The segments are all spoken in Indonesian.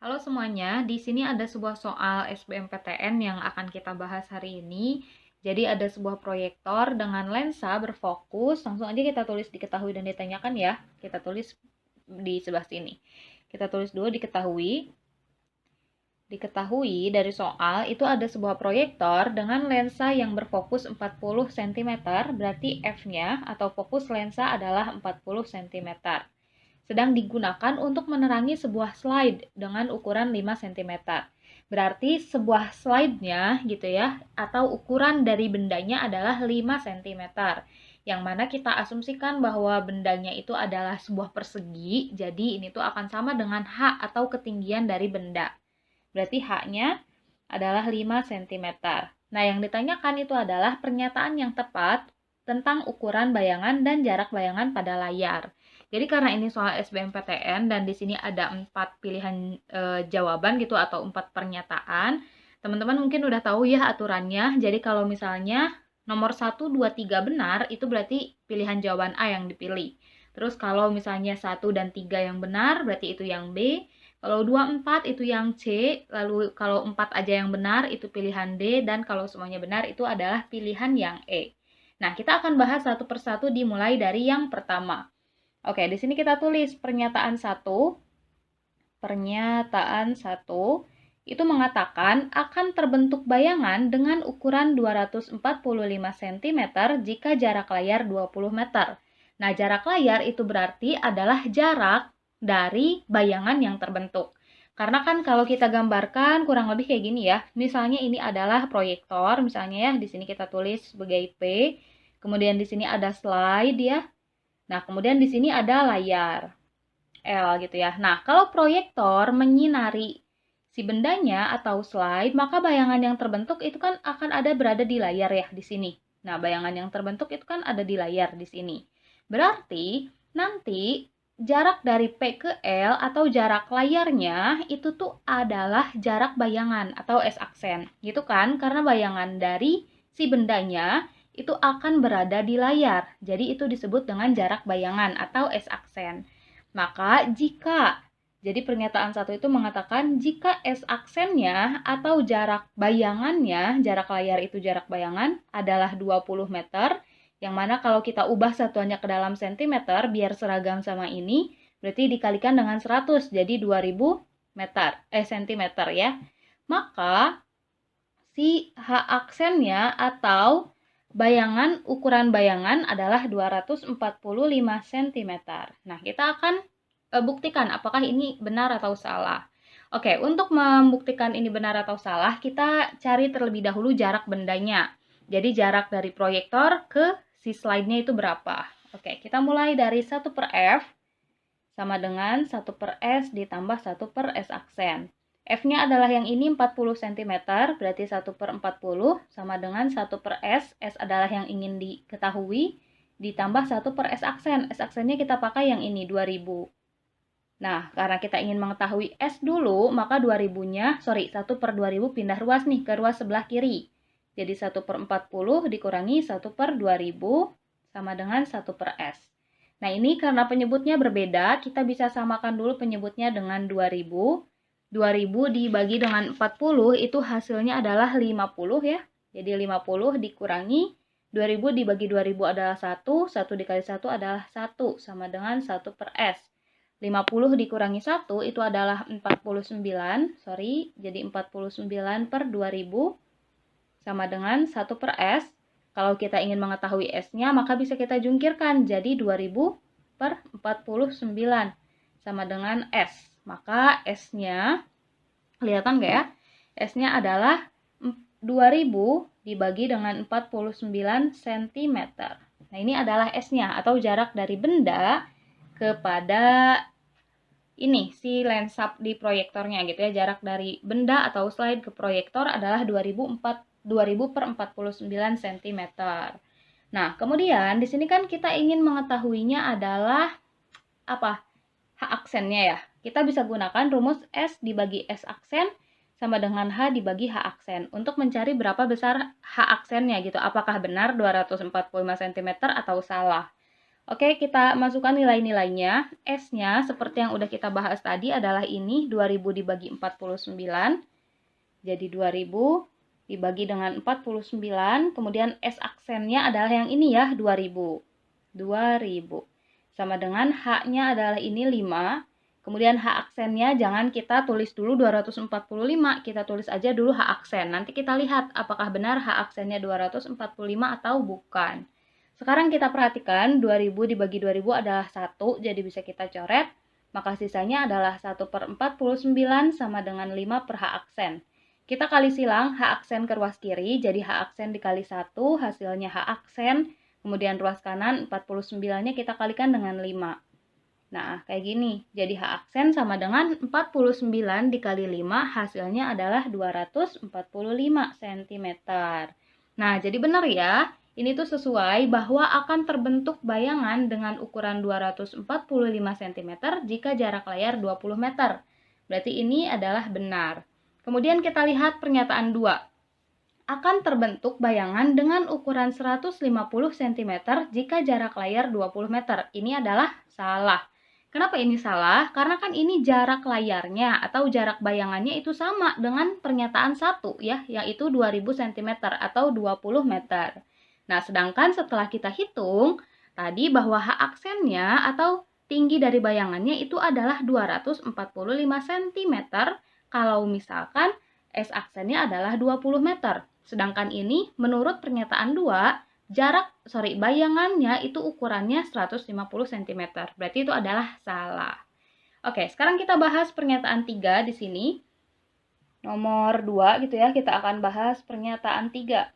Halo semuanya, di sini ada sebuah soal SBMPTN yang akan kita bahas hari ini. Jadi ada sebuah proyektor dengan lensa berfokus, langsung aja kita tulis diketahui dan ditanyakan ya. Kita tulis di sebelah sini. Kita tulis dulu diketahui. Diketahui dari soal itu ada sebuah proyektor dengan lensa yang berfokus 40 cm, berarti F-nya atau fokus lensa adalah 40 cm. Sedang digunakan untuk menerangi sebuah slide dengan ukuran 5 cm. Berarti sebuah slide-nya gitu ya, atau ukuran dari bendanya adalah 5 cm. Yang mana kita asumsikan bahwa bendanya itu adalah sebuah persegi, jadi ini tuh akan sama dengan H atau ketinggian dari benda. Berarti H-nya adalah 5 cm. Nah, yang ditanyakan itu adalah pernyataan yang tepat tentang ukuran bayangan dan jarak bayangan pada layar. Jadi karena ini soal SBMPTN dan di sini ada 4 pilihan jawaban gitu atau 4 pernyataan, teman-teman mungkin udah tahu ya aturannya. Jadi kalau misalnya nomor 1, 2, 3 benar, itu berarti pilihan jawaban A yang dipilih. Terus kalau misalnya 1 dan 3 yang benar, berarti itu yang B. Kalau 2, 4 itu yang C, lalu kalau 4 aja yang benar itu pilihan D, dan kalau semuanya benar itu adalah pilihan yang E. Nah, kita akan bahas satu persatu dimulai dari yang pertama. Oke, di sini kita tulis pernyataan 1. Pernyataan 1 itu mengatakan akan terbentuk bayangan dengan ukuran 245 cm jika jarak layar 20 meter. Nah, jarak layar itu berarti adalah jarak dari bayangan yang terbentuk. Karena kan kalau kita gambarkan kurang lebih kayak gini ya. Misalnya ini adalah proyektor, misalnya ya di sini kita tulis sebagai P. Kemudian di sini ada slide ya. Nah, kemudian di sini ada layar L gitu ya. Nah, kalau proyektor menyinari si bendanya atau slide, maka bayangan yang terbentuk itu kan akan ada berada di layar ya di sini. Nah, bayangan yang terbentuk itu kan ada di layar di sini. Berarti nanti jarak dari P ke L atau jarak layarnya itu tuh adalah jarak bayangan atau S-aksen. Gitu kan? Karena bayangan dari si bendanya itu akan berada di layar. Jadi itu disebut dengan jarak bayangan atau S-aksen. Maka jadi pernyataan 1 itu mengatakan jika S-aksennya atau jarak bayangannya, jarak layar itu jarak bayangan adalah 20 meter, yang mana kalau kita ubah satuannya ke dalam sentimeter biar seragam sama ini, berarti dikalikan dengan 100, jadi 2000 sentimeter ya. Maka si H-aksennya atau ukuran bayangan adalah 245 cm. Nah, kita akan buktikan apakah ini benar atau salah. Oke, untuk membuktikan ini benar atau salah, kita cari terlebih dahulu jarak bendanya. Jadi jarak dari proyektor ke si slide-nya itu berapa. Oke, kita mulai dari 1 per F sama dengan 1 per S ditambah 1 per S aksen. F-nya adalah yang ini 40 cm, berarti 1 per 40 sama dengan 1 per S. S adalah yang ingin diketahui, ditambah 1 per S aksen. S aksennya kita pakai yang ini, 2000. Nah, karena kita ingin mengetahui S dulu, maka 2000-nya, 1 per 2000 pindah ruas nih ke ruas sebelah kiri. Jadi 1 per 40 dikurangi 1 per 2000 sama dengan 1 per S. Nah, ini karena penyebutnya berbeda, kita bisa samakan dulu penyebutnya dengan 2000. 2000 dibagi dengan 40 itu hasilnya adalah 50 ya. Jadi 50 dikurangi 2000 dibagi 2000 adalah 1, 1 dikali 1 adalah 1 sama dengan 1 per S. 50 dikurangi 1 itu adalah 49, jadi 49 per 2000 sama dengan 1 per S. Kalau kita ingin mengetahui S-nya, maka bisa kita jungkirkan, jadi 2000 per 49 sama dengan S. Maka S-nya, kelihatan nggak ya? S-nya adalah 2000 dibagi dengan 49 cm. Nah, ini adalah S-nya atau jarak dari benda kepada ini si lensa di proyektornya gitu ya. Jarak dari benda atau slide ke proyektor adalah 2000 per 49 cm. Nah, kemudian di sini kan kita ingin mengetahuinya adalah apa? H aksennya ya. Kita bisa gunakan rumus S dibagi S aksen sama dengan H dibagi H aksen untuk mencari berapa besar H aksennya gitu. Apakah benar 245 cm atau salah? Oke, kita masukkan nilai-nilainya. S-nya seperti yang udah kita bahas tadi adalah ini 2000 dibagi 49. Jadi 2000 dibagi dengan 49, kemudian S aksennya adalah yang ini ya, 2000. 2000. Sama dengan H-nya adalah ini 5. Kemudian H aksennya jangan kita tulis dulu 245, kita tulis aja dulu H aksen. Nanti kita lihat apakah benar H aksennya 245 atau bukan. Sekarang kita perhatikan 2000 dibagi 2000 adalah 1, jadi bisa kita coret. Maka sisanya adalah 1/49 sama dengan 5 per H aksen. Kita kali silang H aksen ke ruas kiri, jadi H aksen dikali 1, hasilnya H aksen. Kemudian ruas kanan 49-nya kita kalikan dengan 5. Nah, kayak gini. Jadi H aksen sama dengan 49 dikali 5, hasilnya adalah 245 cm. Nah, jadi benar ya. Ini tuh sesuai bahwa akan terbentuk bayangan dengan ukuran 245 cm jika jarak layar 20 meter. Berarti ini adalah benar. Kemudian kita lihat pernyataan 2. Akan terbentuk bayangan dengan ukuran 150 cm jika jarak layar 20 meter. Ini adalah salah. Kenapa ini salah? Karena kan ini jarak layarnya atau jarak bayangannya itu sama dengan pernyataan 1 ya, yaitu 2000 cm atau 20 meter. Nah, sedangkan setelah kita hitung, tadi bahwa H aksennya atau tinggi dari bayangannya itu adalah 245 cm kalau misalkan S aksennya adalah 20 meter. Sedangkan ini menurut pernyataan 2, bayangannya itu ukurannya 150 cm. Berarti itu adalah salah. Oke, sekarang kita bahas pernyataan 3 di sini. Nomor 2 gitu ya, kita akan bahas pernyataan 3.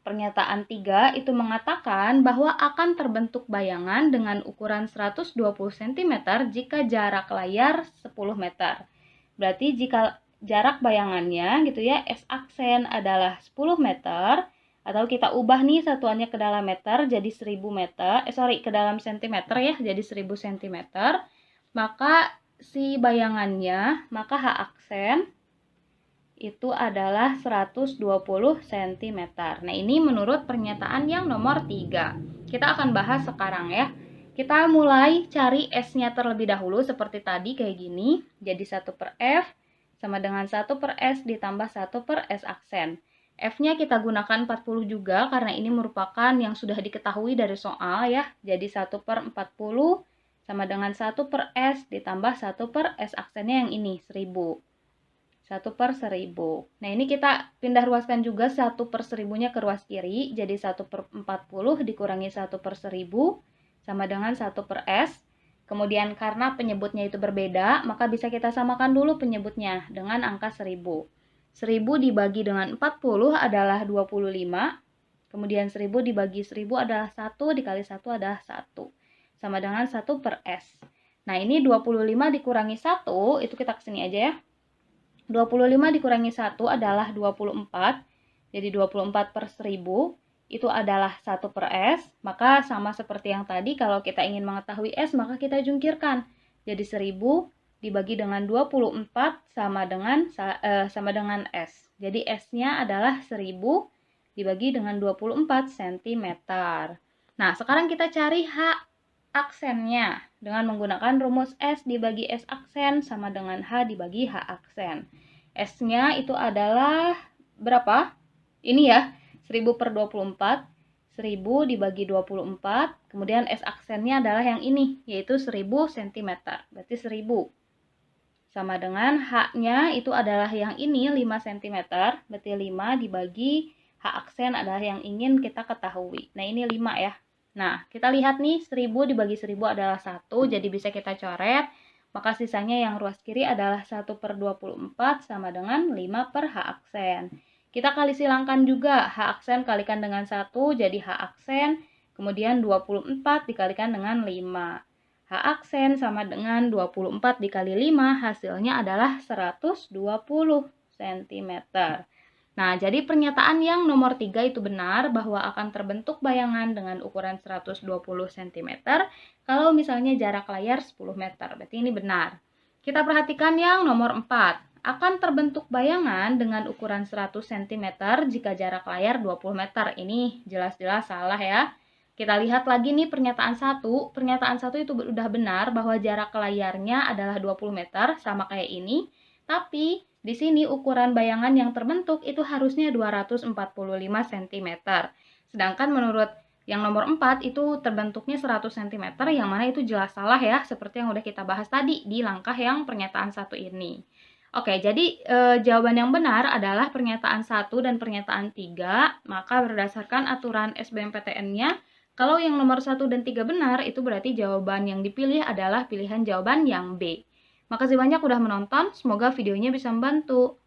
Pernyataan 3 itu mengatakan bahwa akan terbentuk bayangan dengan ukuran 120 cm jika jarak layar 10 meter. Berarti jika jarak bayangannya gitu ya, S aksen adalah 10 meter, atau kita ubah nih satuannya ke dalam meter jadi 1000 meter, ke dalam cm ya, jadi 1000 cm, maka si bayangannya, maka H aksen itu adalah 120 cm. Nah, ini menurut pernyataan yang nomor 3. Kita akan bahas sekarang ya. Kita mulai cari S-nya terlebih dahulu seperti tadi kayak gini. Jadi 1 per F sama dengan 1 per S ditambah 1 per S aksen. F-nya kita gunakan 40 juga karena ini merupakan yang sudah diketahui dari soal ya. Jadi 1 per 40 sama dengan 1 per S ditambah 1 per S aksennya yang ini, 1000. 1 per 1000. Nah, ini kita pindah ruaskan juga 1 per 1000-nya ke ruas kiri. Jadi 1 per 40 dikurangi 1 per 1000 sama dengan 1 per S. Kemudian karena penyebutnya itu berbeda, maka bisa kita samakan dulu penyebutnya dengan angka 1000. 1000 dibagi dengan 40 adalah 25. Kemudian 1000 dibagi 1000 adalah 1, dikali 1 adalah 1. Sama dengan 1 per S. Nah, ini 25 dikurangi 1, itu kita kesini aja ya. 25 dikurangi 1 adalah 24, jadi 24 per 1000, itu adalah 1 per S, maka sama seperti yang tadi, kalau kita ingin mengetahui S, maka kita jungkirkan. Jadi 1000 dibagi dengan 24 sama dengan S. Jadi S-nya adalah 1000 dibagi dengan 24 cm. Nah, sekarang kita cari H aksennya dengan menggunakan rumus S dibagi S aksen sama dengan H dibagi H aksen. S-nya itu adalah berapa? Ini ya, 1000 per 24, 1000 dibagi 24, kemudian S aksennya adalah yang ini, yaitu 1000 cm, berarti 1000. Sama dengan H-nya itu adalah yang ini, 5 cm, berarti 5 dibagi H aksen adalah yang ingin kita ketahui. Nah, ini 5 ya. Nah, kita lihat nih, 1000 dibagi 1000 adalah 1, jadi bisa kita coret. Maka sisanya yang ruas kiri adalah 1 per 24 sama dengan 5 per H aksen. Kita kali silangkan juga, H aksen kalikan dengan 1, jadi H aksen, kemudian 24 dikalikan dengan 5. H aksen sama dengan 24 dikali 5, hasilnya adalah 120 cm. Nah, jadi pernyataan yang nomor 3 itu benar bahwa akan terbentuk bayangan dengan ukuran 120 cm kalau misalnya jarak layar 10 meter. Berarti ini benar. Kita perhatikan yang nomor 4. Akan terbentuk bayangan dengan ukuran 100 cm jika jarak layar 20 meter. Ini jelas-jelas salah ya. Kita lihat lagi nih pernyataan 1. Pernyataan 1 itu udah benar bahwa jarak layarnya adalah 20 meter, sama kayak ini. Tapi di sini ukuran bayangan yang terbentuk itu harusnya 245 cm. Sedangkan menurut yang nomor 4 itu terbentuknya 100 cm, yang mana itu jelas salah ya, seperti yang udah kita bahas tadi di langkah yang pernyataan 1 ini. Oke, jadi jawaban yang benar adalah pernyataan 1 dan pernyataan 3. Maka berdasarkan aturan SBMPTN-nya, kalau yang nomor 1 dan 3 benar, itu berarti jawaban yang dipilih adalah pilihan jawaban yang B. Makasih banyak udah menonton, semoga videonya bisa membantu.